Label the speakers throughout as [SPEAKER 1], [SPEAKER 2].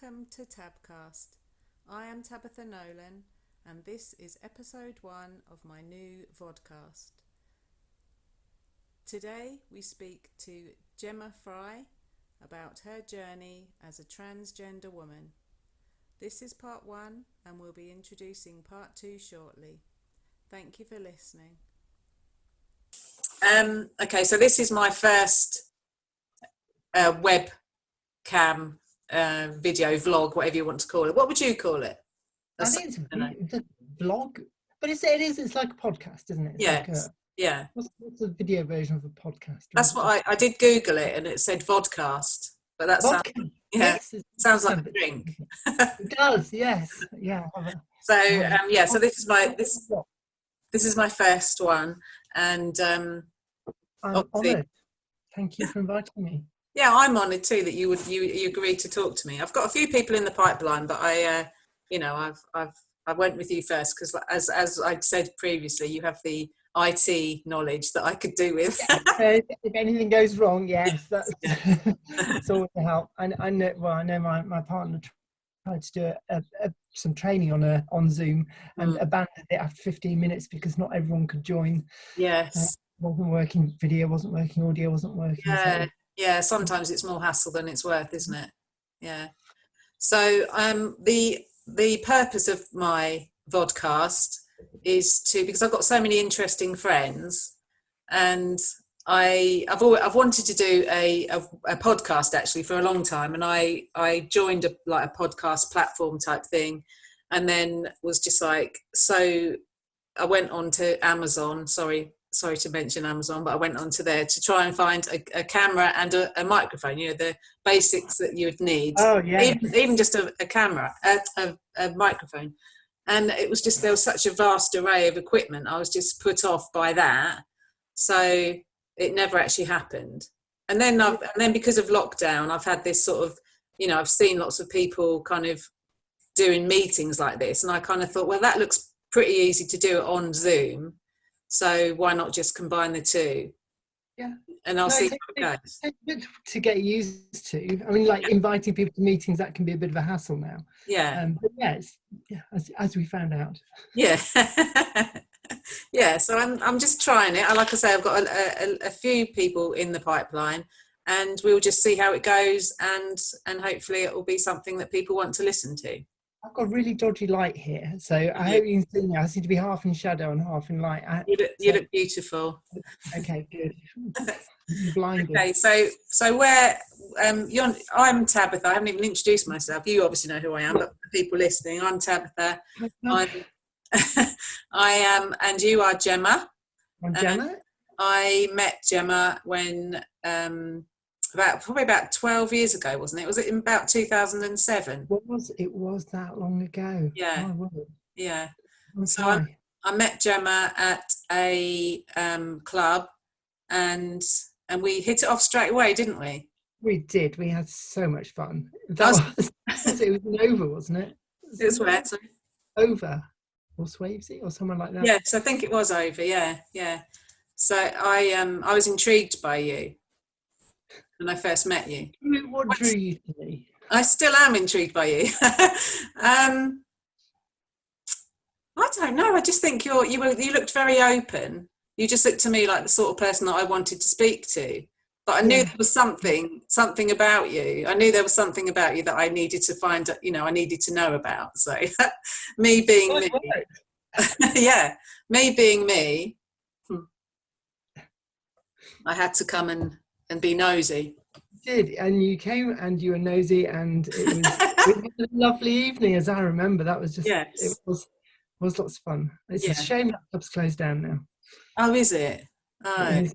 [SPEAKER 1] Welcome to Tabcast. I am Tabitha Nolan, and this is episode 1 of my new vodcast. Today we speak to Jemma about her journey as a transgender woman. This is part 1, and we'll be introducing part 2 shortly. Thank you for listening. Okay, so this is my first webcam video vlog, whatever you want to call it. What would you call it?
[SPEAKER 2] I think it's a vlog, but it's like a podcast, isn't it? It's
[SPEAKER 1] yeah.
[SPEAKER 2] What's the video version of a podcast?
[SPEAKER 1] That's what I did Google it, and it said vodcast, but that sounds sounds like a drink.
[SPEAKER 2] It does, yes, yeah.
[SPEAKER 1] So so this is my first one, and
[SPEAKER 2] I'm honoured. Thank you for inviting me.
[SPEAKER 1] Yeah, I'm honoured too that you agreed to talk to me. I've got a few people in the pipeline, but I went with you first because, as I'd said previously, you have the IT knowledge that I could do with.
[SPEAKER 2] If anything goes wrong, yes, that's always a help. I know my partner tried to do some training on Zoom and abandoned it after 15 minutes because not everyone could join.
[SPEAKER 1] Yes,
[SPEAKER 2] wasn't working. Video wasn't working. Audio wasn't working.
[SPEAKER 1] Yeah. Yeah, sometimes it's more hassle than it's worth, isn't it? Yeah. So the purpose of my vodcast is because I've got so many interesting friends, and I've wanted to do a podcast actually for a long time, and I joined a podcast platform type thing, and then was just like, so I went on to Amazon. Sorry to mention Amazon, but I went onto there to try and find a camera and a microphone, the basics that you would need.
[SPEAKER 2] Oh, yeah.
[SPEAKER 1] Even just a camera, a microphone. And it was just, there was such a vast array of equipment. I was just put off by that. So it never actually happened. And then because of lockdown, I've had this sort of, I've seen lots of people kind of doing meetings like this. And I kind of thought, well, that looks pretty easy to do it on Zoom. So why not just combine the two?
[SPEAKER 2] Yeah.
[SPEAKER 1] And I'll see how it goes.
[SPEAKER 2] It's a bit to get used to. I mean, inviting people to meetings, that can be a bit of a hassle now.
[SPEAKER 1] Yeah.
[SPEAKER 2] But as we found out.
[SPEAKER 1] Yeah. Yeah. So I'm just trying it. Like I say, I've got a few people in the pipeline, and we'll just see how it goes, and hopefully it will be something that people want to listen to.
[SPEAKER 2] I've got a really dodgy light here, so I hope you can see me. I seem to be half in shadow and half in light.
[SPEAKER 1] You look beautiful.
[SPEAKER 2] Okay, good. Blinded.
[SPEAKER 1] Okay, so where I'm Tabitha. I haven't even introduced myself. You obviously know who I am, but for people listening, I'm Tabitha. I am, and you are Jemma.
[SPEAKER 2] I'm Jemma.
[SPEAKER 1] I met Jemma when probably about 12 years ago, wasn't it? Was it in about 2007?
[SPEAKER 2] It was that long ago.
[SPEAKER 1] Yeah.
[SPEAKER 2] Oh,
[SPEAKER 1] yeah. So I met Jemma at a club, and we hit it off straight away, didn't we?
[SPEAKER 2] We did. We had so much fun. It was Nova, wasn't it?
[SPEAKER 1] It was where? Sorry?
[SPEAKER 2] Over or Swavesey or someone like that.
[SPEAKER 1] Yes, I think it was over. Yeah. So I was intrigued by you when I first met you.
[SPEAKER 2] What drew you to me?
[SPEAKER 1] I still am intrigued by you. I don't know. I just think you looked very open. You just looked to me like the sort of person that I wanted to speak to. But I knew there was something about you. I knew there was something about you that I needed to find. I needed to know about. So me being me, me being me, I had to come and be nosy.
[SPEAKER 2] You did, and you came and you were nosy, and it was a lovely evening, as I remember. That was just It was lots of fun. It's a shame that club's closed down now.
[SPEAKER 1] Oh, is it? Oh,
[SPEAKER 2] it is,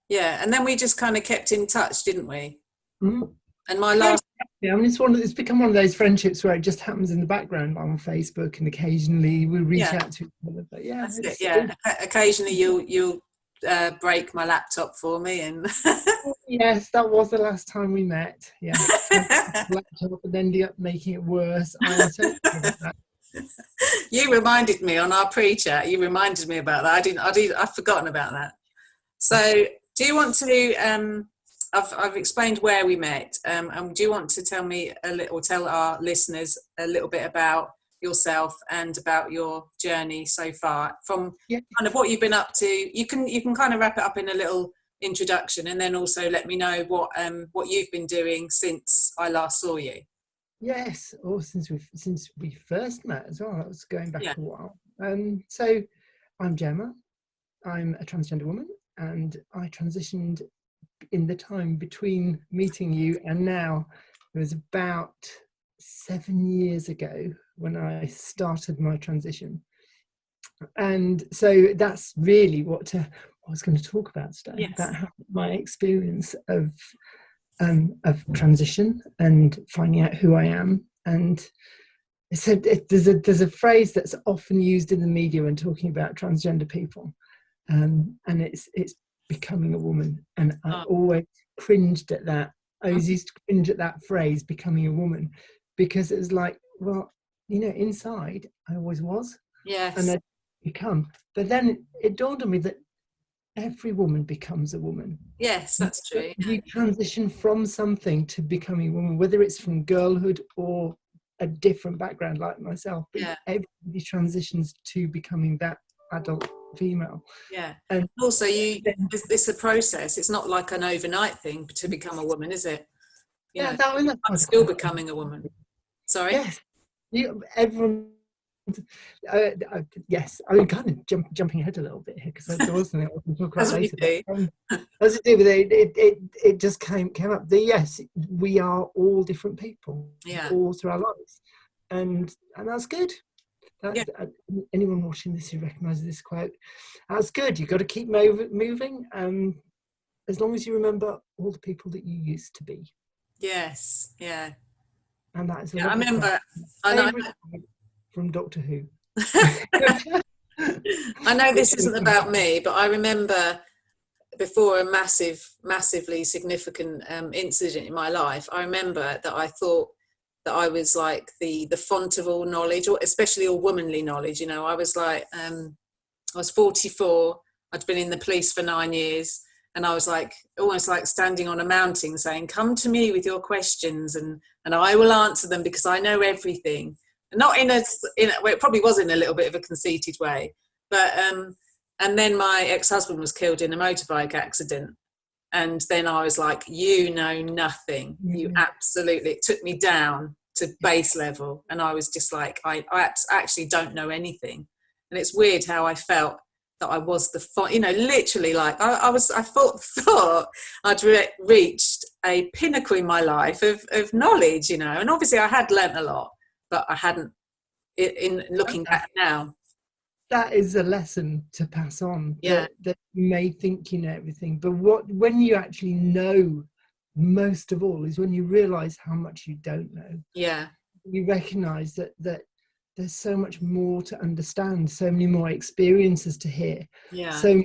[SPEAKER 1] yeah. And then we just kind of kept in touch, didn't we?
[SPEAKER 2] Mm-hmm.
[SPEAKER 1] And my last,
[SPEAKER 2] I mean, it's become one of those friendships where it just happens in the background on Facebook, and occasionally we reach out to each other. But
[SPEAKER 1] occasionally you'll break my laptop for me, and
[SPEAKER 2] yes, that was the last time we met. Yeah, laptop and ended up making it worse. I'm so sorry about that.
[SPEAKER 1] You reminded me on our pre-chat. You reminded me about that. I'd forgotten about that. So, do you want to I've explained where we met. And do you want to tell me a little, tell our listeners a little bit about yourself and about your journey so far, from
[SPEAKER 2] Yeah.
[SPEAKER 1] kind of what you've been up to? You can kind of wrap it up in a little introduction, and then also let me know what you've been doing since I last saw you.
[SPEAKER 2] Yes, or since we first met as well. That was going back
[SPEAKER 1] Yeah.
[SPEAKER 2] a while. So I'm Jemma. I'm a transgender woman, and I transitioned in the time between meeting you and now. It was about 7 years ago when I started my transition, and so that's really what I was going to talk about today.
[SPEAKER 1] Yes.
[SPEAKER 2] About how my experience of transition and finding out who I am. And so there's a phrase that's often used in the media when talking about transgender people, and it's becoming a woman. And I always cringed at that. I always used to cringe at that phrase, becoming a woman, because it was like, well, inside I always was.
[SPEAKER 1] Yes.
[SPEAKER 2] And I become. But then it dawned on me that every woman becomes a woman.
[SPEAKER 1] Yes, that's true.
[SPEAKER 2] You transition from something to becoming a woman, whether it's from girlhood or a different background like myself. But everybody transitions to becoming that adult female.
[SPEAKER 1] Yeah.
[SPEAKER 2] And
[SPEAKER 1] also, it's a process. It's not like an overnight thing to become a woman, is it? I'm still becoming a woman. Sorry?
[SPEAKER 2] Yes. Everyone. Yes, I mean, kind of jumping ahead a little bit here, because there was something I want to talk about later. As it do, but it just came up. Yes, we are all different people, all through our lives, and that's good. Anyone watching this who recognises this quote, that's good. You've got to keep moving, as long as you remember all the people that you used to be.
[SPEAKER 1] Yes, yeah.
[SPEAKER 2] And that is
[SPEAKER 1] I remember.
[SPEAKER 2] From Doctor Who.
[SPEAKER 1] I know this isn't about me, but I remember before a massively significant incident in my life, I remember that I thought that I was like the font of all knowledge, or especially all womanly knowledge. I was like, I was 44. I'd been in the police for 9 years, and I was like almost like standing on a mountain saying, "Come to me with your questions, and I will answer them because I know everything." Not in a well, it probably was in a little bit of a conceited way, but and then my ex-husband was killed in a motorbike accident, and then I was like, "You know nothing. You absolutely." It took me down to base level, and I was just like, I actually don't know anything. And it's weird how I felt that I was literally like I thought I'd reached a pinnacle in my life of knowledge, and obviously I had learnt a lot, but I hadn't, in looking back now.
[SPEAKER 2] That is a lesson to pass on.
[SPEAKER 1] Yeah.
[SPEAKER 2] That you may think you know everything, but when you actually know most of all is when you realise how much you don't know.
[SPEAKER 1] Yeah.
[SPEAKER 2] You recognise that there's so much more to understand, so many more experiences to hear, so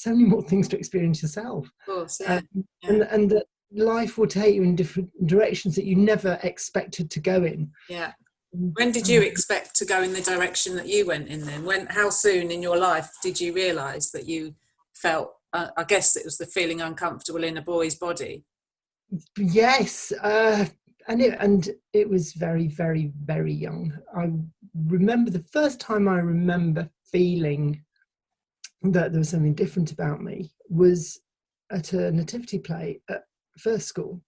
[SPEAKER 2] many more things to experience yourself.
[SPEAKER 1] Of course, yeah.
[SPEAKER 2] And that life will take you in different directions that you never expected to go in.
[SPEAKER 1] Yeah. When did you expect to go in the direction that you went in then? How soon in your life did you realise that you felt, I guess it was the feeling uncomfortable in a boy's body?
[SPEAKER 2] Yes, and it was very, very, very young. I remember the first time I remember feeling that there was something different about me was at a nativity play at first school.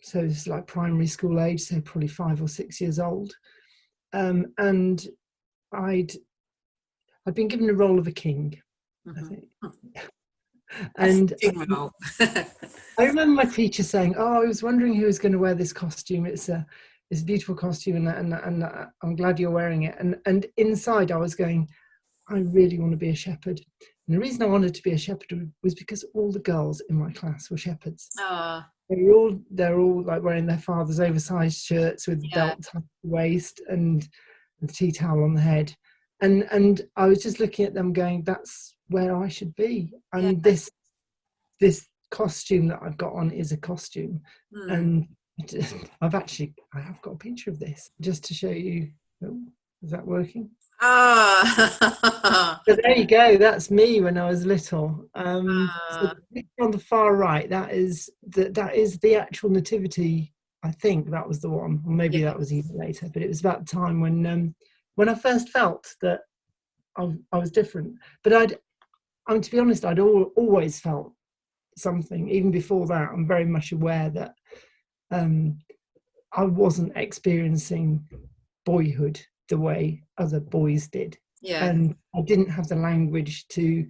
[SPEAKER 2] So it's like primary school age, so probably 5 or 6 years old. And I'd been given the role of a king, I think. And I remember my teacher saying, "Oh, I was wondering who was going to wear this costume. It's a beautiful costume, and I'm glad you're wearing it." And inside I was going, I really want to be a shepherd. And the reason I wanted to be a shepherd was because all the girls in my class were shepherds. They're all like wearing their father's oversized shirts with belts at the waist and the tea towel on the head. And I was just looking at them going, that's where I should be. And this costume that I've got on is a costume. And I have got a picture of this just to show you. Is that working?
[SPEAKER 1] Ah.
[SPEAKER 2] So there you go. That's me when I was little. So
[SPEAKER 1] Ah.
[SPEAKER 2] the picture on the far right, that is the actual nativity. I think that was the one, or maybe
[SPEAKER 1] Yeah.
[SPEAKER 2] that was even later. But it was about the time when I first felt that I was different. But to be honest, I'd always felt something. Even before that, I'm very much aware that I wasn't experiencing boyhood the way other boys did.
[SPEAKER 1] Yeah.
[SPEAKER 2] And I didn't have the language to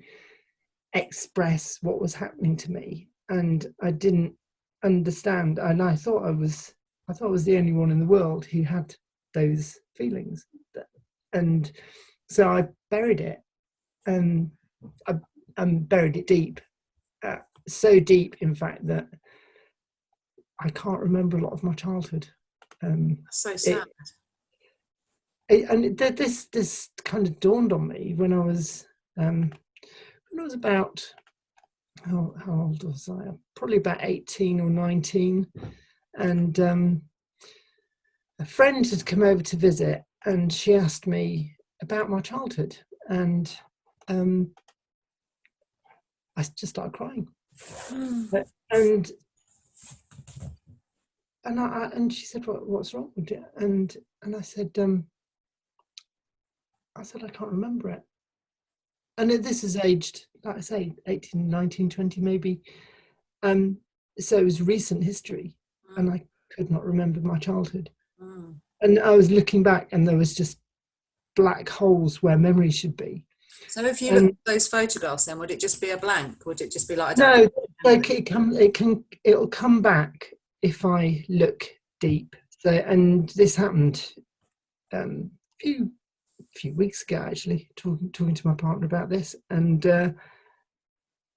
[SPEAKER 2] express what was happening to me. And I didn't understand. And I thought I was the only one in the world who had those feelings. And so I buried it. And I buried it deep. So deep, in fact, that I can't remember a lot of my childhood.
[SPEAKER 1] So sad.
[SPEAKER 2] This kind of dawned on me when I was about how old was I? Probably about 18 or 19, and a friend had come over to visit, and she asked me about my childhood, and I just started crying, and and she said, "What's wrong with you?" And I said, I can't remember it. And this is aged, like I say, 18, 19, 20 maybe. So it was recent history, and I could not remember my childhood. And I was looking back, and there was just black holes where memory should be.
[SPEAKER 1] So if you look at those photographs, then would it just be a blank? Would it just be like, I don't
[SPEAKER 2] No,
[SPEAKER 1] know?
[SPEAKER 2] it'll come back if I look deep. So, and this happened a few weeks ago, actually, talking to my partner about this, and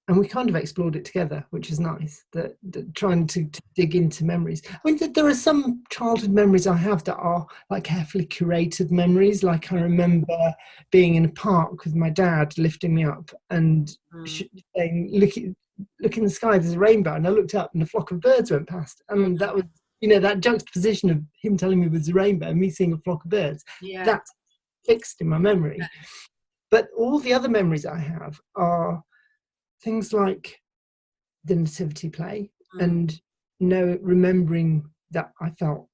[SPEAKER 2] we kind of explored it together, which is nice. That trying to dig into memories. I mean, there are some childhood memories I have that are like carefully curated memories. Like I remember being in a park with my dad lifting me up and saying, "Look in the sky, there's a rainbow." And I looked up, and a flock of birds went past. And that was, that juxtaposition of him telling me there's a rainbow and me seeing a flock of birds.
[SPEAKER 1] Yeah.
[SPEAKER 2] That's fixed in my memory. But all the other memories I have are things like the nativity play and remembering that I felt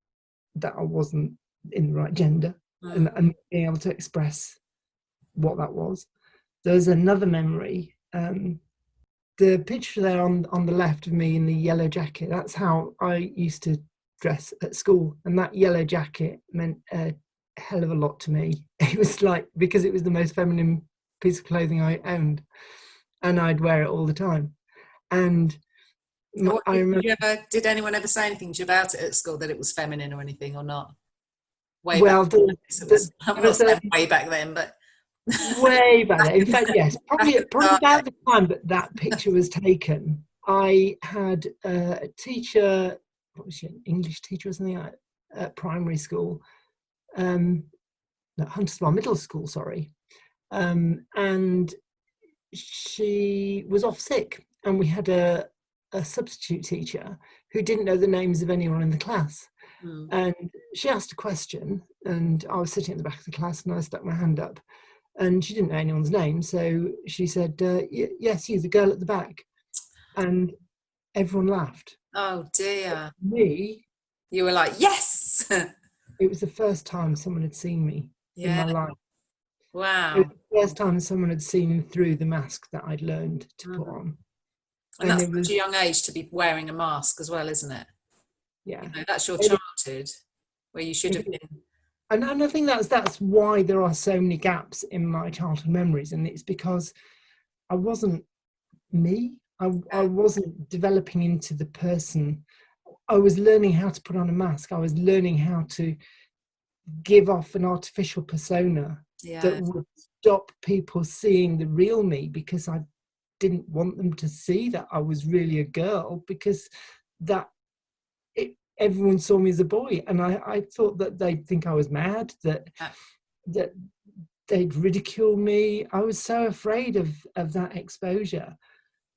[SPEAKER 2] that I wasn't in the right gender and being able to express what that was. There's another memory. The picture there on the left of me in the yellow jacket, that's how I used to dress at school. And that yellow jacket meant a hell of a lot to me. It was like, because it was the most feminine piece of clothing I owned, and I'd wear it all the time. And I remember,
[SPEAKER 1] did anyone ever say anything to you about it at school, that it was feminine or anything, or not? Way
[SPEAKER 2] well,
[SPEAKER 1] back. I'm not saying way back then, but
[SPEAKER 2] way back then. In fact, yes, probably about the time that that picture was taken, I had a teacher, what was she, an English teacher or something, at primary school, no, Huntersville Middle School, sorry, and she was off sick, and we had a substitute teacher who didn't know the names of anyone in the class. And she asked a question, and I was sitting at the back of the class, and I stuck my hand up, and she didn't know anyone's name, so she said, "Yes, you, the girl at the back," and everyone laughed.
[SPEAKER 1] Oh dear.
[SPEAKER 2] Me,
[SPEAKER 1] you were like, yes.
[SPEAKER 2] it was the first time someone had seen me in my life.
[SPEAKER 1] Wow.
[SPEAKER 2] It was the first time someone had seen through the mask that I'd learned to put on.
[SPEAKER 1] And that's such a young age to be wearing a mask as well, isn't it?
[SPEAKER 2] Yeah.
[SPEAKER 1] That's your childhood, where you should have been.
[SPEAKER 2] And I think that's why there are so many gaps in my childhood memories, and it's because I wasn't me. I wasn't developing into the person. I was learning how to put on a mask. I was learning how to give off an artificial persona that would stop people seeing the real me, because I didn't want them to see that I was really a girl, because everyone saw me as a boy, and I thought that they'd think I was mad, that they'd ridicule me. I was so afraid of that exposure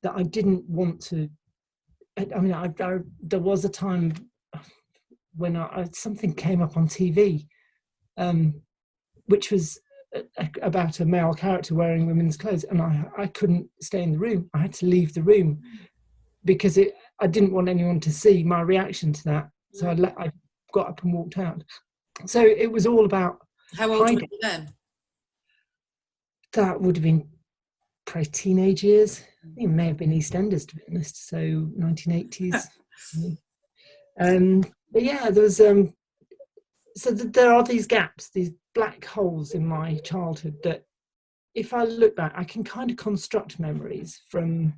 [SPEAKER 2] that I didn't want to. I mean, there was a time when something came up on TV, which was about a male character wearing women's clothes, and I couldn't stay in the room. I had to leave the room because I didn't want anyone to see my reaction to that. So I got up and walked out. So it was all about
[SPEAKER 1] How old were
[SPEAKER 2] hiding.
[SPEAKER 1] you then?
[SPEAKER 2] That would have been probably teenage years. I think it may have been EastEnders, to be honest. So 1980s. But yeah, there was so there are these gaps, these black holes in my childhood that, if I look back, I can kind of construct memories from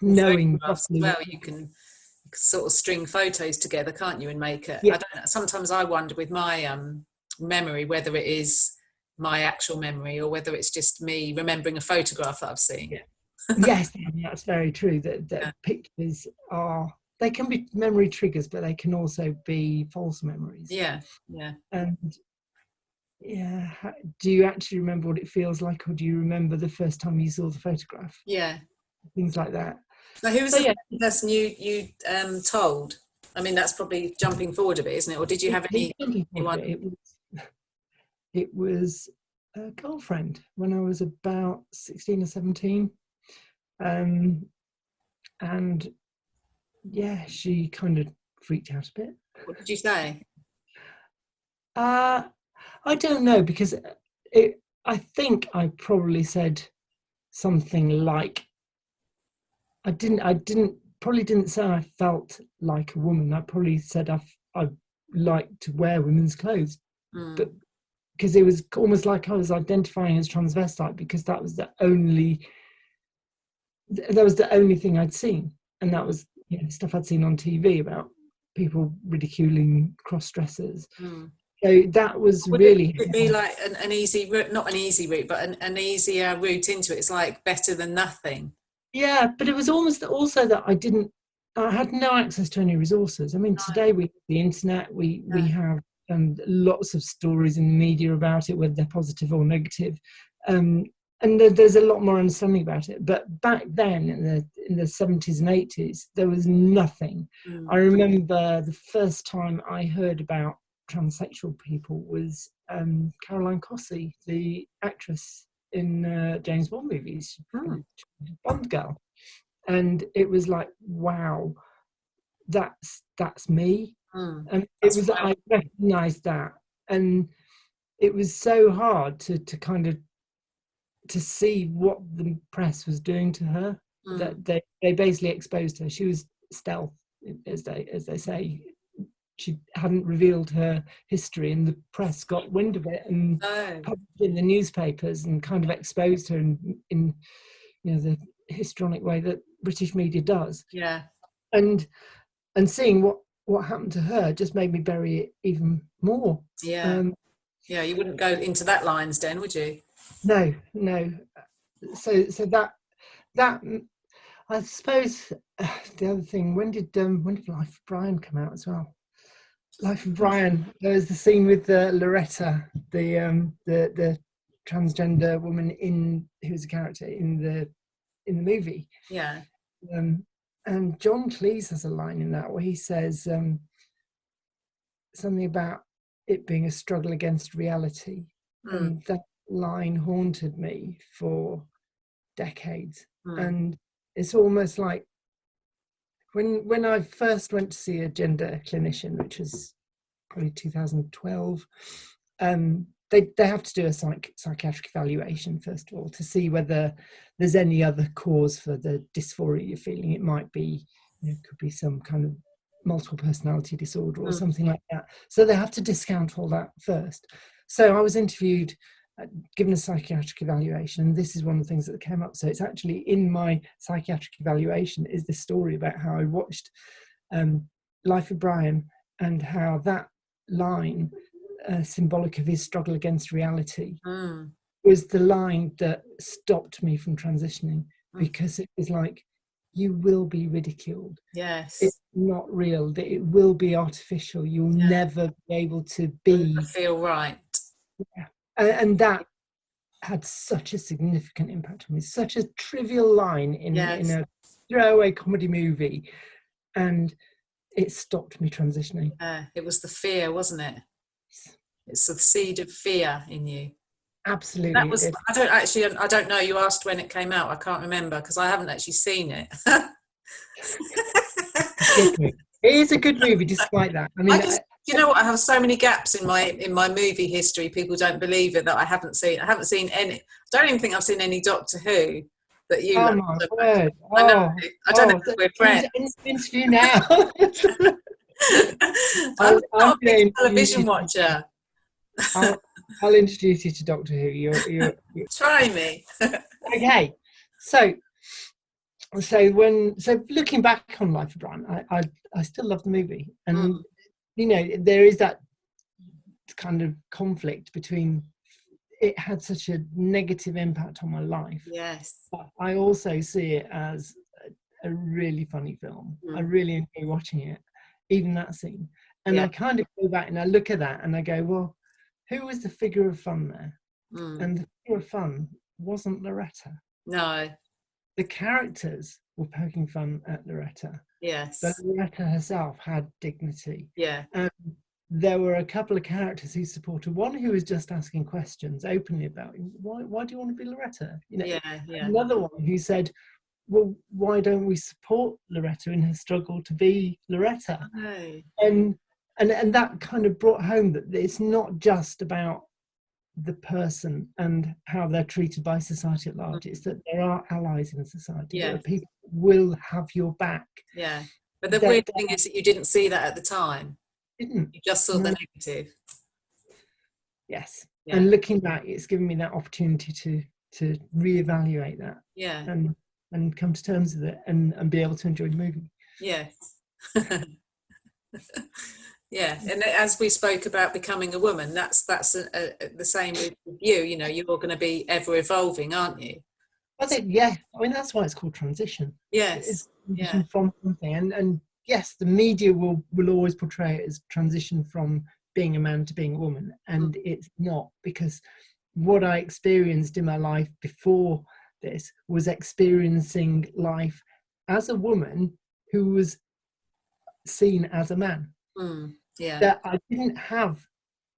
[SPEAKER 2] knowing
[SPEAKER 1] Photographs as well. You can sort of string photos together, can't you, and make it.
[SPEAKER 2] Yeah.
[SPEAKER 1] I don't know. Sometimes I wonder with my memory whether it is my actual memory or whether it's just me remembering a photograph that I've seen.
[SPEAKER 2] Yeah. Yes, that's very true. That pictures they can be memory triggers, but they can also be false memories.
[SPEAKER 1] Yeah.
[SPEAKER 2] And yeah, do you actually remember what it feels like, or do you remember the first time you saw the photograph?
[SPEAKER 1] Yeah.
[SPEAKER 2] Things like that.
[SPEAKER 1] So who was the person you told? I mean, that's probably jumping forward a bit, isn't it? Or did you have anyone?
[SPEAKER 2] It was a girlfriend when I was about 16 or 17. And yeah, she kind of freaked out a bit.
[SPEAKER 1] What did you say?
[SPEAKER 2] I don't know, because I think I probably said something like, I probably didn't say I felt like a woman. I probably said I like to wear women's clothes, but because it was almost like I was identifying as transvestite, because that was the only thing I'd seen, and that was stuff I'd seen on TV about people ridiculing cross-dressers. So that was
[SPEAKER 1] Would
[SPEAKER 2] really.
[SPEAKER 1] it be like an easy route, not an easy route, but an easier route into it? It's like better than nothing.
[SPEAKER 2] Yeah, but it was almost also that I had no access to any resources. I mean, today we have the internet, we have lots of stories in the media about it, whether they're positive or negative, and there's a lot more understanding about it. But back then, in the 70s and 80s, there was nothing. I remember the first time I heard about transsexual people was Caroline Cossey, the actress in James Bond movies, Bond girl, and it was like, wow, that's me. And it was, I recognized that, and it was so hard to kind of to see what the press was doing to her, that they basically exposed her. She was stealth, as they say. She hadn't revealed her history, and the press got wind of it and published in the newspapers and kind of exposed her in the histrionic way that British media does.
[SPEAKER 1] Yeah.
[SPEAKER 2] And seeing what happened to her just made me bury it even more.
[SPEAKER 1] Yeah. You wouldn't go into that lion's den, would you?
[SPEAKER 2] No. So that I suppose the other thing. When did Life of Brian come out as well? Life of Brian. There was the scene with Loretta, the transgender woman who was a character in the movie.
[SPEAKER 1] Yeah.
[SPEAKER 2] And John Cleese has a line in that where he says something about it being a struggle against reality, and that line haunted me for decades. And it's almost like when I first went to see a gender clinician, which was probably 2012, they have to do a psychiatric evaluation first of all to see whether there's any other cause for the dysphoria you're feeling. It might be, could be some kind of multiple personality disorder or something like that. So they have to discount all that first. So I was interviewed, given a psychiatric evaluation, and this is one of the things that came up. So it's actually in my psychiatric evaluation is this story about how I watched Life of Brian, and how that line, symbolic of his struggle against reality, was the line that stopped me from transitioning, because it was like, you will be ridiculed.
[SPEAKER 1] Yes.
[SPEAKER 2] It's not real. It will be artificial. You'll never be able to be.
[SPEAKER 1] Feel right.
[SPEAKER 2] Yeah. And that had such a significant impact on me. Such a trivial line in a throwaway comedy movie, and it stopped me transitioning.
[SPEAKER 1] It was the fear, wasn't it? It's the seed of fear in you. That
[SPEAKER 2] Absolutely, it
[SPEAKER 1] was,
[SPEAKER 2] did.
[SPEAKER 1] I don't know. You asked when it came out. I can't remember because I haven't actually seen it.
[SPEAKER 2] Good movie. It is a good movie, despite that. I mean,
[SPEAKER 1] You know what? I have so many gaps in my movie history. People don't believe it that I haven't seen. I haven't seen any. I don't even think I've seen any Doctor Who that you
[SPEAKER 2] oh
[SPEAKER 1] love
[SPEAKER 2] my
[SPEAKER 1] so much.
[SPEAKER 2] word!
[SPEAKER 1] I know.
[SPEAKER 2] Oh,
[SPEAKER 1] I don't know if we're
[SPEAKER 2] who's
[SPEAKER 1] friends.
[SPEAKER 2] in the interview now?
[SPEAKER 1] I'm
[SPEAKER 2] I'm
[SPEAKER 1] not a big
[SPEAKER 2] going to introduce
[SPEAKER 1] television
[SPEAKER 2] you.
[SPEAKER 1] watcher.
[SPEAKER 2] I'll, I'll introduce you to Doctor Who. You're
[SPEAKER 1] Try me.
[SPEAKER 2] okay. So looking back on Life of Brian, I still love the movie, and
[SPEAKER 1] Mm,
[SPEAKER 2] there is that kind of conflict between it had such a negative impact on my life,
[SPEAKER 1] yes.
[SPEAKER 2] but I also see it as a really funny film. I
[SPEAKER 1] Mm,
[SPEAKER 2] really enjoy watching it, even that scene. And
[SPEAKER 1] yeah.
[SPEAKER 2] I kind of go back and I look at that and I go, well, who was the figure of fun there?
[SPEAKER 1] Mm,
[SPEAKER 2] And the figure of fun wasn't Loretta.
[SPEAKER 1] no.
[SPEAKER 2] The characters were poking fun at Loretta, but
[SPEAKER 1] Yes.
[SPEAKER 2] Loretta herself had dignity.
[SPEAKER 1] Yeah.
[SPEAKER 2] And there were a couple of characters who supported, one who was just asking questions openly about why do you want to be Loretta?
[SPEAKER 1] Yeah. Yeah.
[SPEAKER 2] Another one who said, well, why don't we support Loretta in her struggle to be Loretta?
[SPEAKER 1] No.
[SPEAKER 2] And that kind of brought home that it's not just about the person and how they're treated by society at large. It's that there are allies in society. There
[SPEAKER 1] Yeah.
[SPEAKER 2] are people who will have your back.
[SPEAKER 1] Yeah. But the
[SPEAKER 2] That
[SPEAKER 1] weird thing is that you didn't see that at the time.
[SPEAKER 2] didn't.
[SPEAKER 1] You just saw
[SPEAKER 2] No.
[SPEAKER 1] the negative.
[SPEAKER 2] Yes.
[SPEAKER 1] Yeah.
[SPEAKER 2] And looking back, it's given me that opportunity to reevaluate that
[SPEAKER 1] Yeah.
[SPEAKER 2] and come to terms with it and be able to enjoy the movie.
[SPEAKER 1] Yes. Yeah. And as we spoke about becoming a woman, that's the same with you. You know, you're going to be ever evolving, aren't you?
[SPEAKER 2] I think, yeah, I mean, that's why it's called transition.
[SPEAKER 1] Yes.
[SPEAKER 2] It's transition
[SPEAKER 1] Yeah.
[SPEAKER 2] from something. And yes, the media will always portray it as transition from being a man to being a woman.
[SPEAKER 1] Mm,
[SPEAKER 2] And it's not, because what I experienced in my life before this was experiencing life as a woman who was seen as a man.
[SPEAKER 1] mm, yeah.
[SPEAKER 2] That I didn't have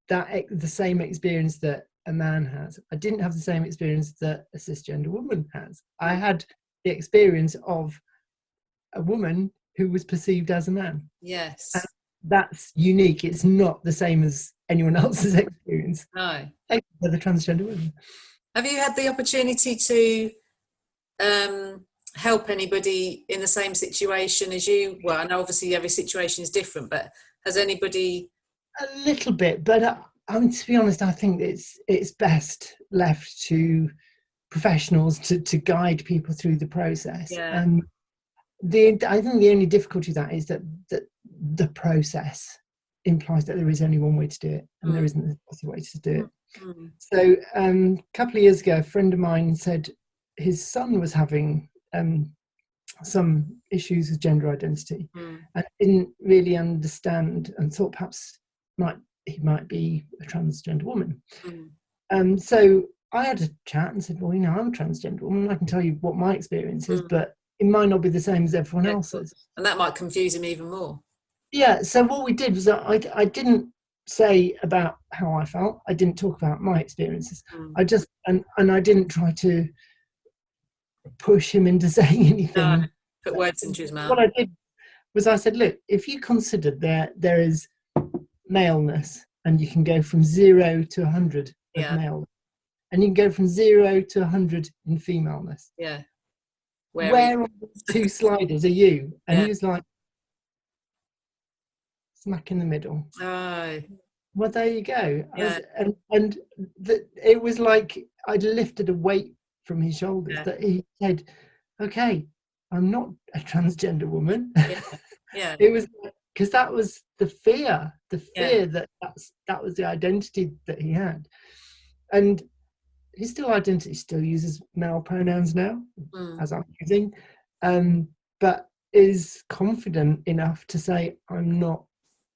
[SPEAKER 2] the same experience that a man has. I didn't have the same experience that a cisgender woman has. I
[SPEAKER 1] Mm,
[SPEAKER 2] had the experience of a woman who was perceived as a man. And
[SPEAKER 1] yes.
[SPEAKER 2] that's unique. It's not the same as anyone else's experience.
[SPEAKER 1] No.
[SPEAKER 2] For the transgender women.
[SPEAKER 1] Have you had the opportunity to help anybody in the same situation as you? Well, I know obviously every situation is different, but has anybody?
[SPEAKER 2] A little bit, but I mean, to be honest, I think it's best left to professionals to guide people through the process.
[SPEAKER 1] Yeah.
[SPEAKER 2] And I think the only difficulty of that is that the process implies that there is only one way to do it, and there
[SPEAKER 1] Mm,
[SPEAKER 2] isn't a other way to do it.
[SPEAKER 1] mm,
[SPEAKER 2] So a couple of years ago, a friend of mine said his son was having some issues with gender identity,
[SPEAKER 1] mm,
[SPEAKER 2] and didn't really understand, and thought perhaps he might be a transgender woman.
[SPEAKER 1] mm,
[SPEAKER 2] So I had a chat and said, well, I'm a transgender woman. I can tell you what my experience is,
[SPEAKER 1] mm.
[SPEAKER 2] but it might not be the same as everyone
[SPEAKER 1] Yeah,
[SPEAKER 2] else's.
[SPEAKER 1] and that might confuse him even more.
[SPEAKER 2] Yeah. So what we did was I didn't say about how I felt. I didn't talk about my experiences.
[SPEAKER 1] Mm.
[SPEAKER 2] I just and I didn't try to push him into saying
[SPEAKER 1] No,
[SPEAKER 2] anything.
[SPEAKER 1] put words into his
[SPEAKER 2] What
[SPEAKER 1] mouth.
[SPEAKER 2] I did was I said, look, if you consider there is maleness, and you can go from 0 to 100 of
[SPEAKER 1] Yeah,
[SPEAKER 2] male, and you can go from 0 to 100 in femaleness.
[SPEAKER 1] yeah.
[SPEAKER 2] Where on those two sliders are you? And
[SPEAKER 1] Yeah.
[SPEAKER 2] he was like, smack in the middle.
[SPEAKER 1] Oh,
[SPEAKER 2] Well, there you go.
[SPEAKER 1] yeah,
[SPEAKER 2] It was like I'd lifted a weight from his shoulders,
[SPEAKER 1] yeah,
[SPEAKER 2] that he said, okay, I'm not a transgender woman.
[SPEAKER 1] yeah, yeah,
[SPEAKER 2] It was because that was the fear
[SPEAKER 1] yeah.
[SPEAKER 2] that was the identity that he had. And his still uses male pronouns now,
[SPEAKER 1] Mm,
[SPEAKER 2] as I'm using, but is confident enough to say, I'm not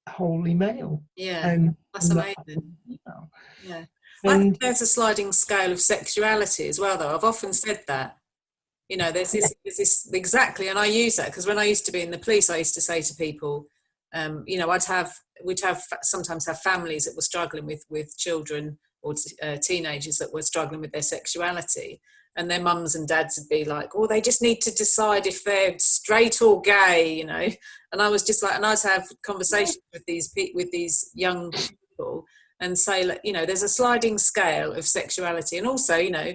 [SPEAKER 2] wholly male,
[SPEAKER 1] yeah.
[SPEAKER 2] and
[SPEAKER 1] That's
[SPEAKER 2] I'm not
[SPEAKER 1] amazing.
[SPEAKER 2] wholly female.
[SPEAKER 1] Yeah. I think
[SPEAKER 2] And
[SPEAKER 1] there's a sliding scale of sexuality as well, though. I've often said that. You know, there's this exactly, and I use that because when I used to be in the police, I used to say to people, you know, we'd sometimes have families that were struggling with children teenagers that were struggling with their sexuality, and their mums and dads would be like, oh, they just need to decide if they're straight or gay, you know. And I was just like, and I'd have conversations with these young people and say, like, you know, there's a sliding scale of sexuality, and also, you know,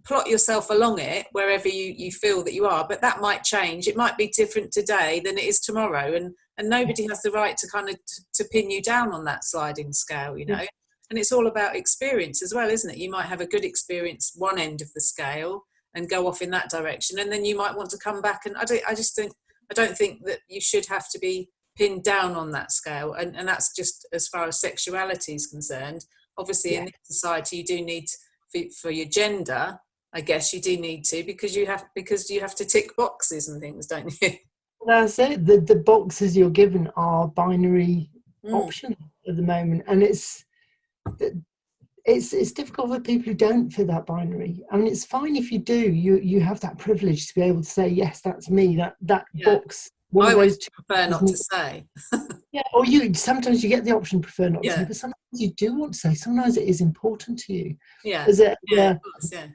[SPEAKER 1] plot yourself along it wherever you feel that you are, but that might change. It might be different today than it is tomorrow, and nobody has the right to kind of to pin you down on that sliding scale, you know. And it's all about experience as well, isn't it? You might have a good experience one end of the scale and go off in that direction, and then you might want to come back. And I don't think that you should have to be pinned down on that scale. And that's just as far as sexuality is concerned. Obviously, in this society, you do need for your gender. I guess you do need to, because you have to tick boxes and things, don't you?
[SPEAKER 2] That's it. The boxes you're given are binary options at the moment, and it's difficult for people who don't fit that binary. I mean, it's fine if you do. You have that privilege to be able to say, yes, that's me. That box.
[SPEAKER 1] I always prefer not to say.
[SPEAKER 2] Yeah, or sometimes you get the option prefer not to say, but sometimes you do want to say. Sometimes it is important to you.
[SPEAKER 1] Yeah.
[SPEAKER 2] As a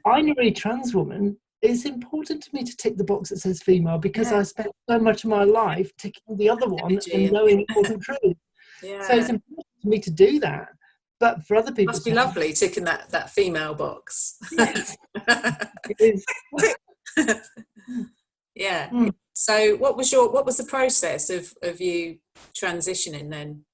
[SPEAKER 2] binary trans woman, it's important to me to tick the box that says female, because I spent so much of my life ticking the other one and knowing it wasn't true.
[SPEAKER 1] Yeah.
[SPEAKER 2] So it's important to me to do that. But for other people,
[SPEAKER 1] it must be lovely ticking that female box.
[SPEAKER 2] Yes, it is.
[SPEAKER 1] Yeah. So what was the process of you transitioning then?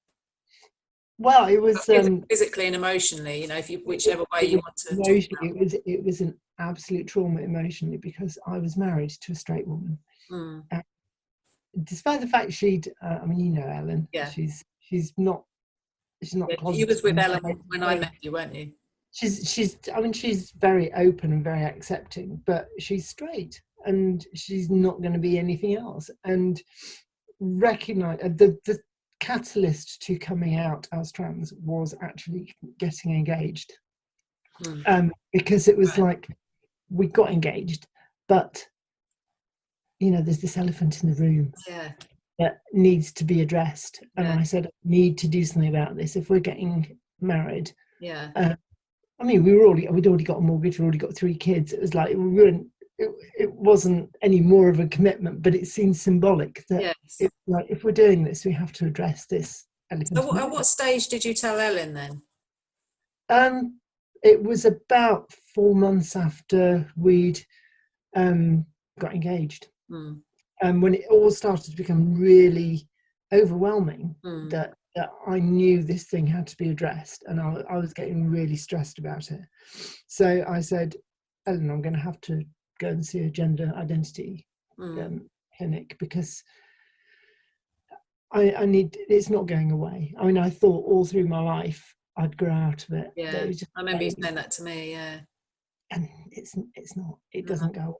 [SPEAKER 2] Well, it was
[SPEAKER 1] physically and emotionally, you know, whichever way you want to.
[SPEAKER 2] Emotionally, it was an absolute trauma emotionally, because I was married to a straight woman. Despite the fact she'd, I mean, you know, Ellen. Yeah. She's not.
[SPEAKER 1] You was with Ellen when I met you, weren't you?
[SPEAKER 2] I mean, she's very open and very accepting, but she's straight, and she's not going to be anything else. And recognize the catalyst to coming out as trans was actually getting engaged, because it was like we got engaged, but you know, there's this elephant in the room that needs to be addressed, and I said, I need to do something about this if we're getting married. I mean, we'd already got a mortgage, we'd already got 3 kids. It was like it wasn't any more of a commitment, but it seemed symbolic that it's like, if we're doing this, we have to address this elephant.
[SPEAKER 1] So at what stage did you tell Ellen then?
[SPEAKER 2] It was about 4 months after we'd got engaged. When it all started to become really overwhelming, that I knew this thing had to be addressed, and I was getting really stressed about it. So I said, Ellen, I'm going to have to go and see a gender identity clinic, because I need, it's not going away. I mean, I thought all through my life I'd grow out of it.
[SPEAKER 1] Yeah, I remember you saying that to me,
[SPEAKER 2] and it's not, it doesn't go away.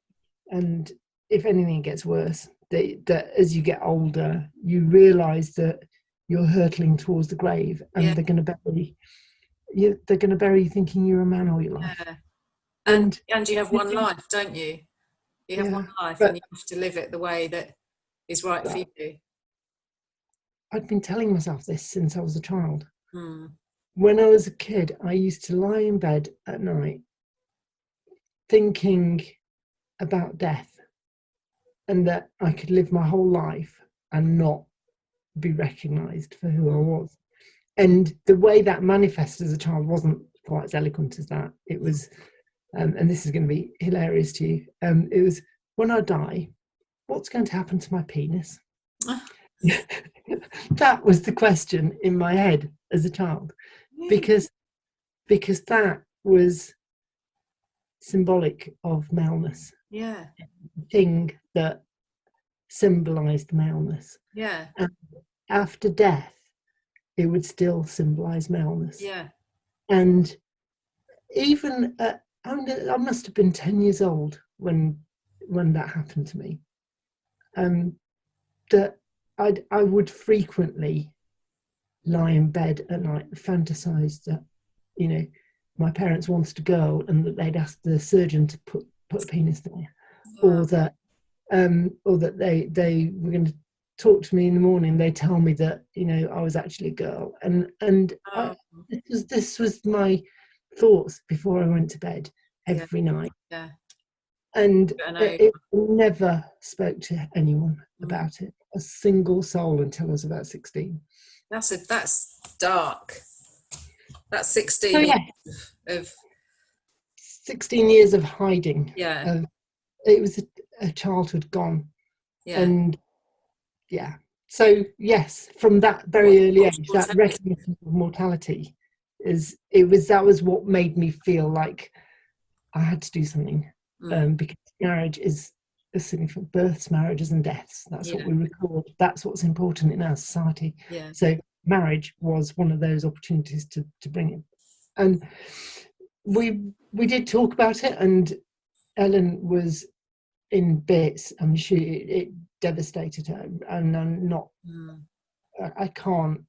[SPEAKER 2] And if anything, it gets worse. That as you get older, you realise that you're hurtling towards the grave, and they're going to bury you. They're going to bury you thinking you're a man all your life. And
[SPEAKER 1] you have one life, don't you? You have one life, and you have to live it the way that is right for you.
[SPEAKER 2] I'd been telling myself this since I was a child. When I was a kid, I used to lie in bed at night thinking about death, and that I could live my whole life and not be recognised for who I was. And the way that manifested as a child wasn't quite as eloquent as that. It was, and this is going to be hilarious to you, it was, when I die, what's going to happen to my penis? That was the question in my head as a child, because that was symbolic of maleness.
[SPEAKER 1] Yeah.
[SPEAKER 2] Thing that symbolized maleness.
[SPEAKER 1] Yeah.
[SPEAKER 2] And after death, it would still symbolize maleness.
[SPEAKER 1] Yeah.
[SPEAKER 2] And even I must have been 10 years old when that happened to me. That I would frequently lie in bed at night, fantasize that, you know, my parents wanted a girl and that they'd asked the surgeon to put a penis there, or that they were going to talk to me in the morning. They tell me that, you know, I was actually a girl, and this was my thoughts before I went to bed every night.
[SPEAKER 1] Yeah.
[SPEAKER 2] And
[SPEAKER 1] I know.
[SPEAKER 2] it never spoke to anyone about it, a single soul, until I was about 16.
[SPEAKER 1] That's dark. That's 16
[SPEAKER 2] So, yeah,
[SPEAKER 1] years of
[SPEAKER 2] 16 years of hiding.
[SPEAKER 1] yeah.
[SPEAKER 2] It was a childhood gone.
[SPEAKER 1] Yeah.
[SPEAKER 2] And yeah, so yes, from that very early age, that recognition of mortality that was what made me feel like I had to do something, because marriage is a significant, births, marriages and deaths. That's what we record. That's what's important in our society.
[SPEAKER 1] Yeah.
[SPEAKER 2] So marriage was one of those opportunities to bring it. And we did talk about it, and Ellen was in bits. I mean, it devastated her, and I'm not. I can't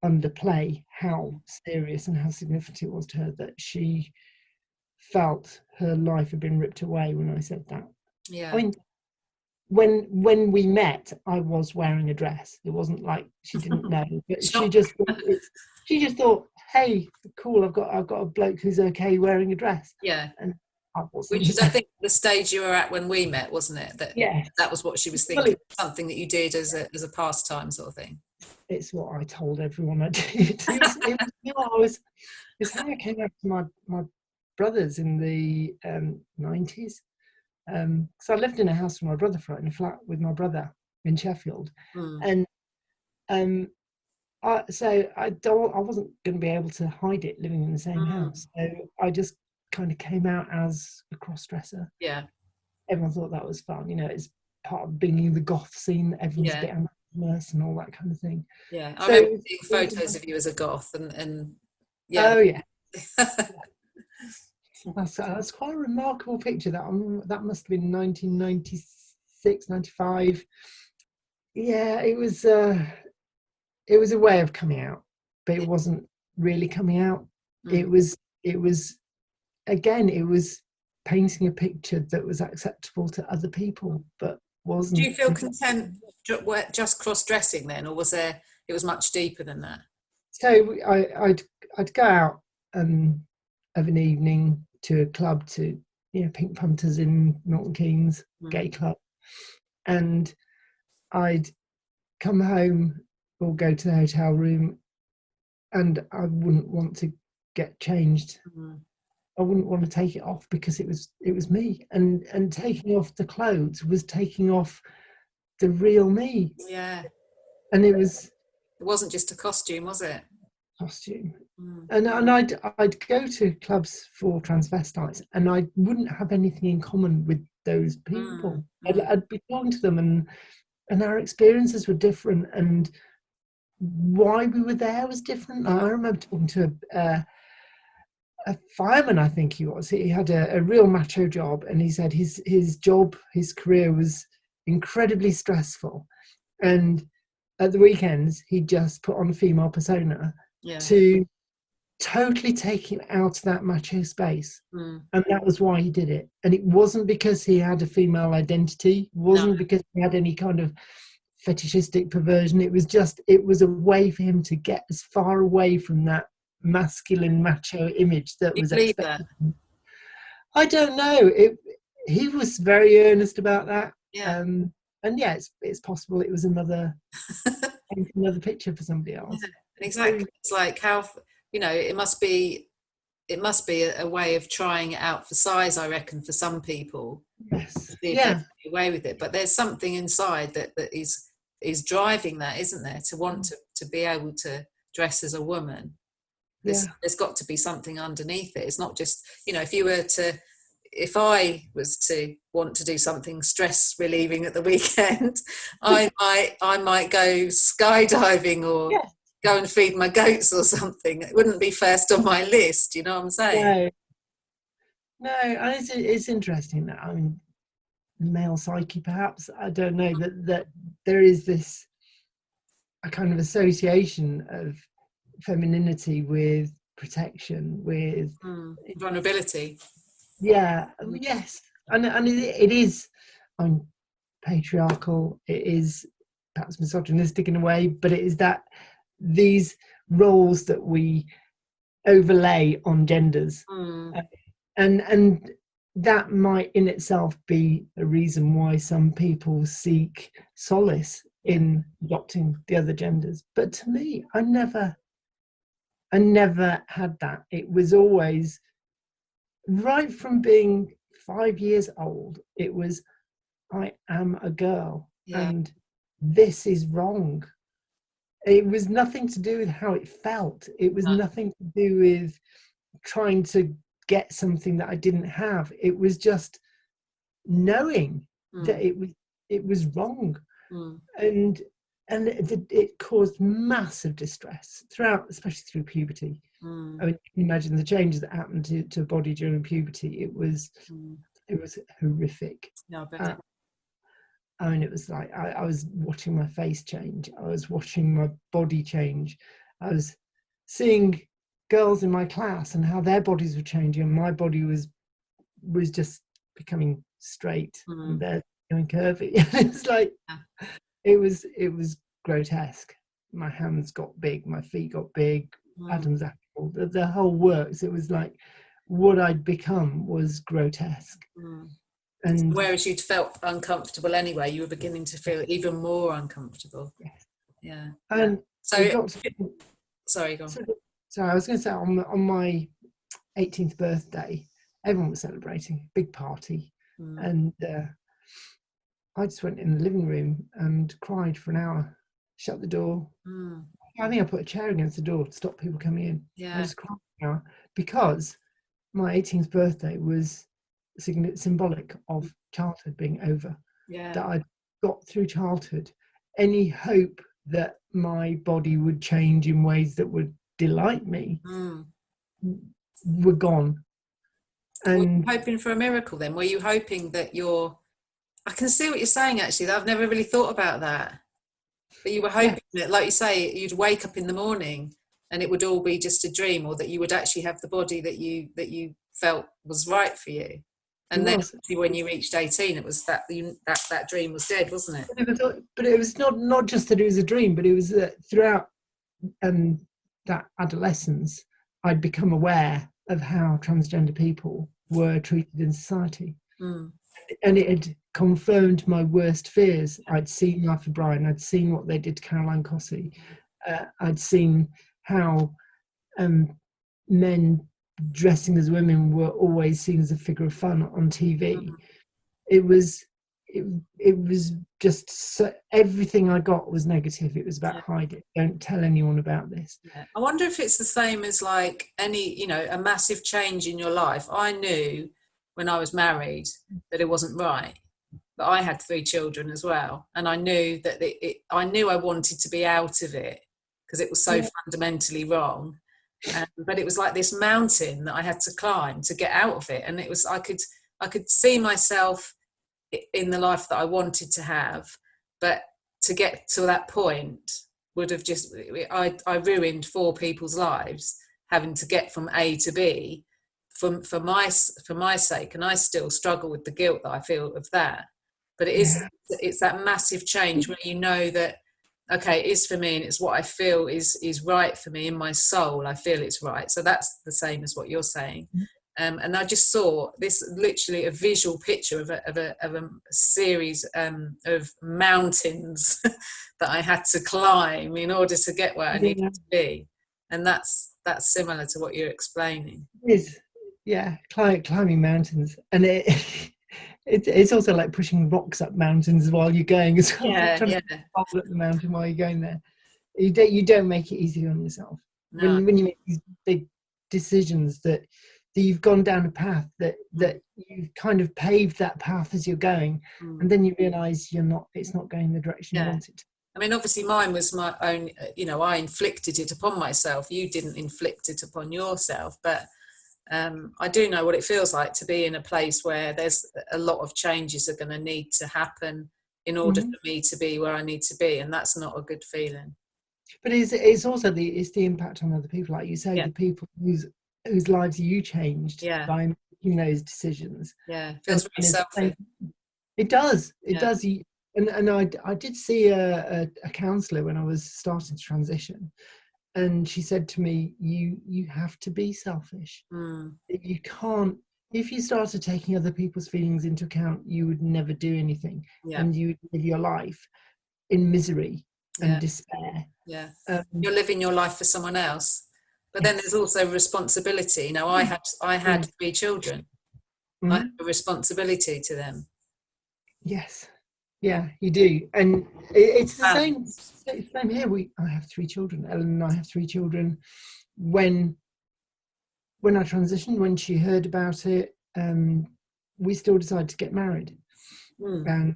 [SPEAKER 2] underplay how serious and how significant it was to her that she felt her life had been ripped away when I said that.
[SPEAKER 1] Yeah.
[SPEAKER 2] I mean, when we met, I was wearing a dress. It wasn't like she didn't know, but she just thought, hey, cool, I've got a bloke who's okay wearing a dress.
[SPEAKER 1] Yeah.
[SPEAKER 2] And I wasn't.
[SPEAKER 1] Which is, I think, the stage you were at when we met, wasn't it? That was what she was thinking. Something that you did as a pastime sort of thing.
[SPEAKER 2] It's what I told everyone I did. It was how I came out to my brothers in the 90s. So I lived in a house with my brother, in a flat with my brother in Sheffield, and I wasn't going to be able to hide it living in the same house. So I just kind of came out as a cross-dresser.
[SPEAKER 1] Yeah.
[SPEAKER 2] Everyone thought that was fun. It's part of being in the goth scene. Everyone's a bit anonymous and all that kind of thing.
[SPEAKER 1] Yeah, I remember seeing photos of you as a goth, and yeah.
[SPEAKER 2] Oh yeah. That's quite a remarkable picture. That must have been 1996, 95. Yeah, it was a way of coming out, but it wasn't really coming out. It was painting a picture that was acceptable to other people, but wasn't.
[SPEAKER 1] Do you feel content just cross-dressing then, or it was much deeper than that?
[SPEAKER 2] So I'd go out of an evening to a club, to Pink Punters in Milton Keynes, gay club, and I'd come home or go to the hotel room, and I wouldn't want to get changed. I wouldn't want to take it off because it was me, and taking off the clothes was taking off the real me.
[SPEAKER 1] Yeah.
[SPEAKER 2] And it
[SPEAKER 1] wasn't just a costume, was it?
[SPEAKER 2] Costume. And I'd go to clubs for transvestites, and I wouldn't have anything in common with those people. I'd be talking to them, and our experiences were different, and why we were there was different. I remember talking to a fireman, I think he was. He had a real macho job, and he said his career was incredibly stressful, and at the weekends he'd just put on a female persona to totally take him out of that macho space. And that was why he did it. And it wasn't because he had a female identity, wasn't because he had any kind of fetishistic perversion. It was a way for him to get as far away from that masculine macho image that was expected. I don't know. He was very earnest about that. And yeah, it's possible it was another picture for somebody else.
[SPEAKER 1] Exactly. It's like how, it must be a way of trying it out for size, I reckon, for some people.
[SPEAKER 2] Yes.
[SPEAKER 1] See if they can get away with it. But there's something inside that is driving that, isn't there? To want to be able to dress as a woman. There's got to be something underneath it. It's not just, if I was to want to do something stress relieving at the weekend, I might go skydiving or go and feed my goats or something. It wouldn't be first on my list. You know what I'm saying?
[SPEAKER 2] No, and it's interesting that, I mean, male psyche, perhaps, I don't know, that there is this a kind of association of femininity with protection, with
[SPEAKER 1] vulnerability.
[SPEAKER 2] Yes, and it is patriarchal. It is perhaps misogynistic in a way, but it is that these roles that we overlay on genders.
[SPEAKER 1] Mm.
[SPEAKER 2] And that might in itself be a reason why some people seek solace in adopting the other genders. But to me, I never had that. It was always, right from being 5 years old, it was, I am a girl, and this is wrong. It was nothing to do with how it felt. It was nothing to do with trying to get something that I didn't have. It was just knowing that it was wrong. And it caused massive distress throughout, especially through puberty. I mean, you can imagine the changes that happened to a body during puberty. It was horrific.
[SPEAKER 1] No, I
[SPEAKER 2] I mean, it was like I was watching my face change. I was watching my body change. I was seeing girls in my class and how their bodies were changing, and my body was just becoming straight, and they're becoming curvy. It's like it was grotesque. My hands got big, my feet got big, Adam's apple, the whole works. It was like what I'd become was grotesque. And
[SPEAKER 1] whereas you'd felt uncomfortable anyway, you were beginning to feel even more uncomfortable. Yeah.
[SPEAKER 2] And
[SPEAKER 1] so sorry, go on.
[SPEAKER 2] So I was going to say, on my 18th birthday, everyone was celebrating, big party, and I just went in the living room and cried for an hour, shut the door. I think I put a chair against the door to stop people coming in. I just cried for an hour because my 18th birthday was symbolic of childhood being over. That I'd got through childhood. Any hope that my body would change in ways that would delight me were gone. And
[SPEAKER 1] were you hoping for a miracle then? Were you hoping that I can see what you're saying, actually, that I've never really thought about that. But you were hoping that, like you say, you'd wake up in the morning and it would all be just a dream, or that you would actually have the body that you felt was right for you. And then when you reached 18, it was that dream was dead, wasn't it?
[SPEAKER 2] But it was not just that it was a dream, but it was that throughout that adolescence, I'd become aware of how transgender people were treated in society. And it had confirmed my worst fears. I'd seen Life of Brian, I'd seen what they did to Caroline Cossey, I'd seen how men dressing as women were always seen as a figure of fun on TV. It was just everything I got was negative. It was about hide it, don't tell anyone about this.
[SPEAKER 1] I wonder if it's the same as like any, a massive change in your life. I knew when I was married that it wasn't right, but I had 3 children as well, and I knew that I knew I wanted to be out of it because it was so fundamentally wrong. But it was like this mountain that I had to climb to get out of it, and it was I could see myself in the life that I wanted to have, but to get to that point would have just I ruined 4 people's lives having to get from A to B for my sake, and I still struggle with the guilt that I feel of that. But it's that massive change where you know that, okay, it is for me, and it's what I feel is right for me in my soul. I feel it's right. So that's the same as what you're saying. And I just saw this, literally a visual picture of a series of mountains that I had to climb in order to get where I needed to be. And that's similar to what you're explaining.
[SPEAKER 2] It is, climbing mountains, and it's also like pushing rocks up mountains while you're going as well. Trying to hold up the mountain while you're going there. You don't make it easy on yourself. No. When you make these big decisions that you've gone down a path that you've kind of paved that path as you're going, and then you realise it's not going the direction you want it to.
[SPEAKER 1] I mean, obviously mine was my own, I inflicted it upon myself. You didn't inflict it upon yourself, but I do know what it feels like to be in a place where there's a lot of changes are going to need to happen in order for me to be where I need to be, and that's not a good feeling.
[SPEAKER 2] But it's also the impact on other people, like you say, the people whose lives you changed by making those decisions.
[SPEAKER 1] It feels really selfish.
[SPEAKER 2] It does. And I did see a counsellor when I was starting to transition, And she said to me, you have to be selfish. You can't, if you started taking other people's feelings into account, you would never do anything.
[SPEAKER 1] Yeah.
[SPEAKER 2] And you would live your life in misery and despair.
[SPEAKER 1] Yeah. You're living your life for someone else. But then there's also responsibility. You know, I had 3 children. I have a responsibility to them.
[SPEAKER 2] Yes. Yeah, you do. And it's the same here. I have 3 children. Ellen and I have 3 children. When I transitioned, when she heard about it, we still decided to get married. And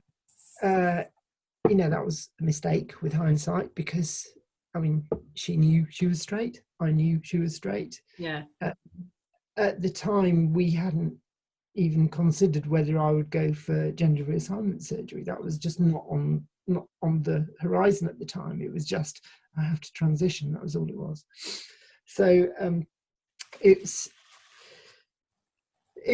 [SPEAKER 2] you know, that was a mistake with hindsight, because I mean, she knew she was straight, I knew she was straight. At the time, we hadn't even considered whether I would go for gender reassignment surgery. That was just not on the horizon at the time. It was just, I have to transition. That was all it was. So it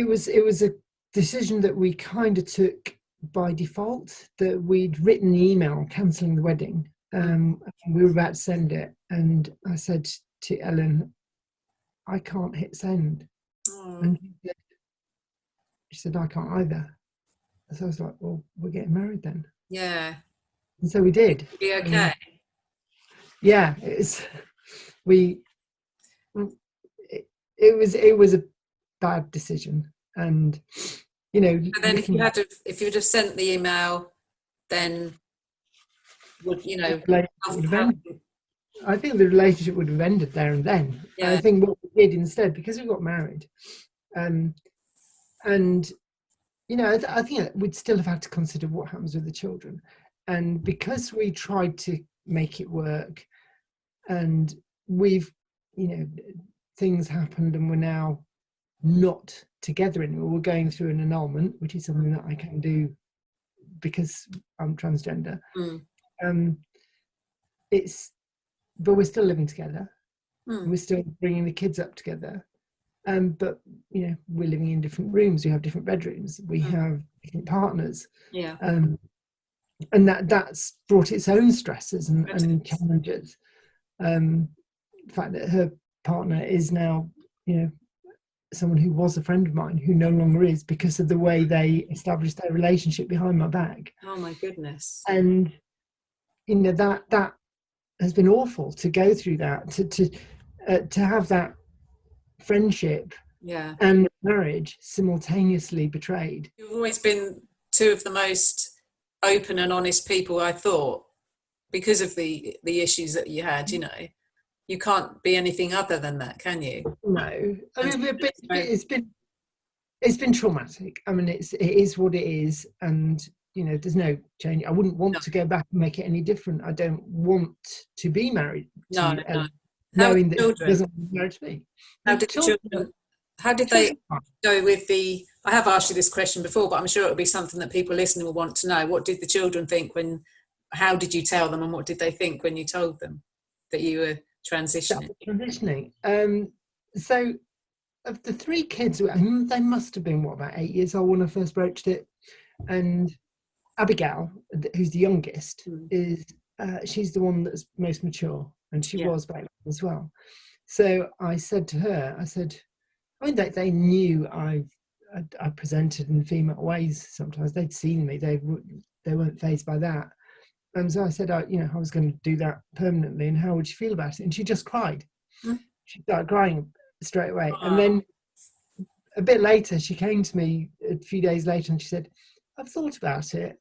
[SPEAKER 2] was a decision that we kind of took by default, that we'd written the email cancelling the wedding. We were about to send it, and I said to Ellen, I can't hit send. And she said, I can't either. So I was like, well, we're getting married then.
[SPEAKER 1] Yeah.
[SPEAKER 2] And so we did.
[SPEAKER 1] Be okay.
[SPEAKER 2] Yeah, it was a bad decision. And you know,
[SPEAKER 1] but then if you'd have sent the email, then would, you know,
[SPEAKER 2] I think the relationship would have ended there and then. I think what we did instead, because we got married, and you know, I think we'd still have had to consider what happens with the children. And because we tried to make it work, and we've, you know, things happened and we're now not together anymore. We're going through an annulment, which is something that I can do because I'm transgender. But we're still living together. We're still bringing the kids up together. But you know, we're living in different rooms. We have different bedrooms. We have different partners. And that's brought its own stresses and challenges. The fact that her partner is now, you know, someone who was a friend of mine, who no longer is, because of the way they established their relationship behind my back.
[SPEAKER 1] Oh my goodness.
[SPEAKER 2] And you know, that has been awful to go through that, to have that friendship and marriage simultaneously betrayed.
[SPEAKER 1] You've always been 2 of the most open and honest people, I thought, because of the issues that you had. You know, you can't be anything other than that, can you?
[SPEAKER 2] No, I mean, it's been traumatic. I mean, it is what it is, and you know, there's no change. I wouldn't want to go back and make it any different. I don't want to be married to Ellen, knowing that she doesn't want to be married to me.
[SPEAKER 1] How did they go with the? I have asked you this question before, but I'm sure it'll be something that people listening will want to know. What did the children think when? How did you tell them, and what did they think when you told them that you were transitioning?
[SPEAKER 2] So, of the 3 kids, they must have been about 8 years old when I first broached it. And Abigail, who's the youngest, is she's the one that's most mature, and she was back then as well. So I said to her, I mean, they knew I presented in female ways. Sometimes they'd seen me; they weren't fazed by that. And so I said, you know, I was going to do that permanently, and how would she feel about it? And she just cried. She started crying straight away. And then a bit later, she came to me a few days later, and she said, I've thought about it.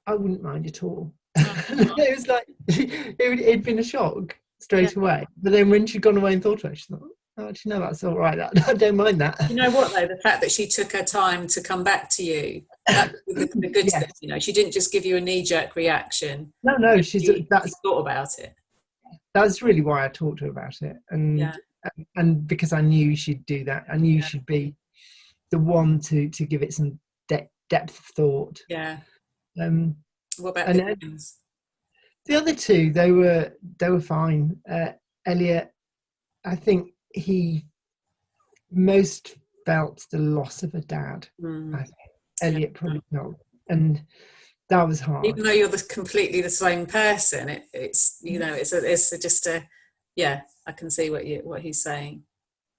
[SPEAKER 2] I wouldn't mind at all. It was like, it'd been a shock straight away. But then when she'd gone away and thought about it, she thought, oh, actually, no, that's all right. I don't mind that.
[SPEAKER 1] You know what, though? The fact that she took her time to come back to you, that's the good stuff, you know. She didn't just give you a knee-jerk reaction.
[SPEAKER 2] No,
[SPEAKER 1] she thought about it.
[SPEAKER 2] That's really why I talked to her about it. And because I knew she'd do that. I knew she'd be the one to give it some depth of thought. What about the twins? The other 2, they were fine. Elliot, I think he most felt the loss of a dad. I think Elliot probably felt, and that was hard.
[SPEAKER 1] Even though you're completely the same person, it's you know, it's just a Yeah, I can see what he's saying.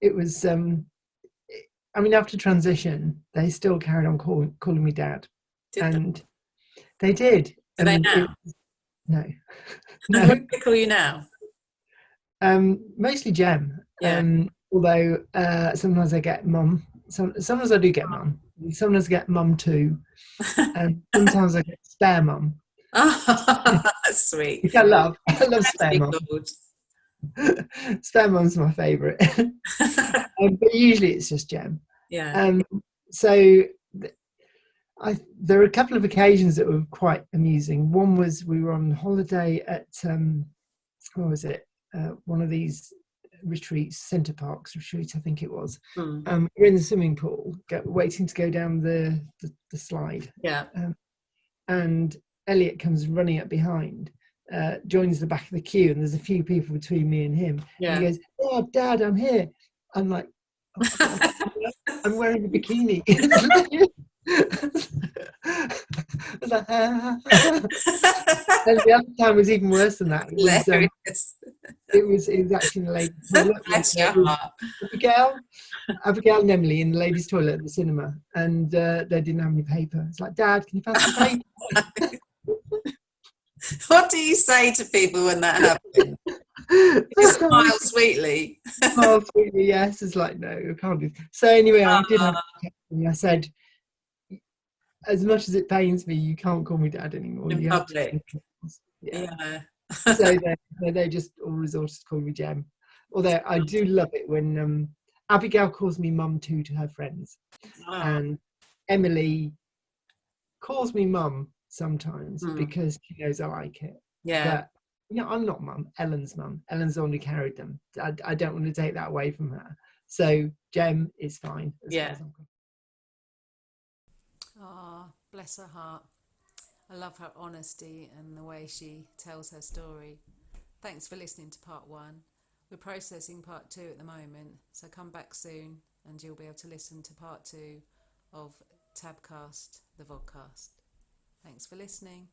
[SPEAKER 2] It was, I mean, after transition, they still carried on calling me Dad.
[SPEAKER 1] Did they?
[SPEAKER 2] And they did.
[SPEAKER 1] Do they
[SPEAKER 2] And
[SPEAKER 1] now?
[SPEAKER 2] no,
[SPEAKER 1] What
[SPEAKER 2] no.
[SPEAKER 1] do they call you now?
[SPEAKER 2] Mostly Jem.
[SPEAKER 1] Yeah.
[SPEAKER 2] Although sometimes I get Mum. Sometimes I do get Mum. Sometimes I get Mum too. And sometimes I get Spare Mum.
[SPEAKER 1] Oh, that's sweet.
[SPEAKER 2] Which I love. I love
[SPEAKER 1] To
[SPEAKER 2] Spare
[SPEAKER 1] be
[SPEAKER 2] Mum.
[SPEAKER 1] called.
[SPEAKER 2] Spare Mum's my favourite. But usually it's just Jem.
[SPEAKER 1] Yeah.
[SPEAKER 2] So there are a couple of occasions that were quite amusing. One was we were on holiday at what was it? One of these retreats, Centre Parks retreats, I think it was. We're in the swimming pool, waiting to go down the slide.
[SPEAKER 1] Yeah.
[SPEAKER 2] And Elliot comes running up behind, joins the back of the queue, and there's a few people between me and him.
[SPEAKER 1] Yeah.
[SPEAKER 2] And he goes, "Oh, Dad, I'm here." I'm like, "Oh, I'm wearing a bikini." I was like, And the other time was even worse than that. It was actually in the ladies' toilet.
[SPEAKER 1] Bless your heart.
[SPEAKER 2] Abigail and Emily in the ladies' toilet at the cinema, and they didn't have any paper. It's like, Dad, can you pass me paper?
[SPEAKER 1] What do you say to people when that happens? You smile sweetly.
[SPEAKER 2] Smile sweetly, yes. It's like, no, I can't do. So anyway, I did have to text me. I said, as much as it pains me, you can't call me Dad anymore.
[SPEAKER 1] In
[SPEAKER 2] You have
[SPEAKER 1] public.
[SPEAKER 2] to.
[SPEAKER 1] Yeah.
[SPEAKER 2] So they just all resorted to call me Jem. Although I do love it when Abigail calls me Mum too to her friends, and Emily calls me Mum sometimes because she knows I like it.
[SPEAKER 1] Yeah.
[SPEAKER 2] But I'm not Mum. Ellen's Mum. Ellen's the one who carried them. I don't want to take that away from her. So Jem is fine.
[SPEAKER 1] Yeah. Oh, bless her heart. I love her honesty and the way she tells her story. Thanks for listening to part 1. We're processing part 2 at the moment, so come back soon and you'll be able to listen to part 2 of Tabcast, the vodcast. Thanks for listening.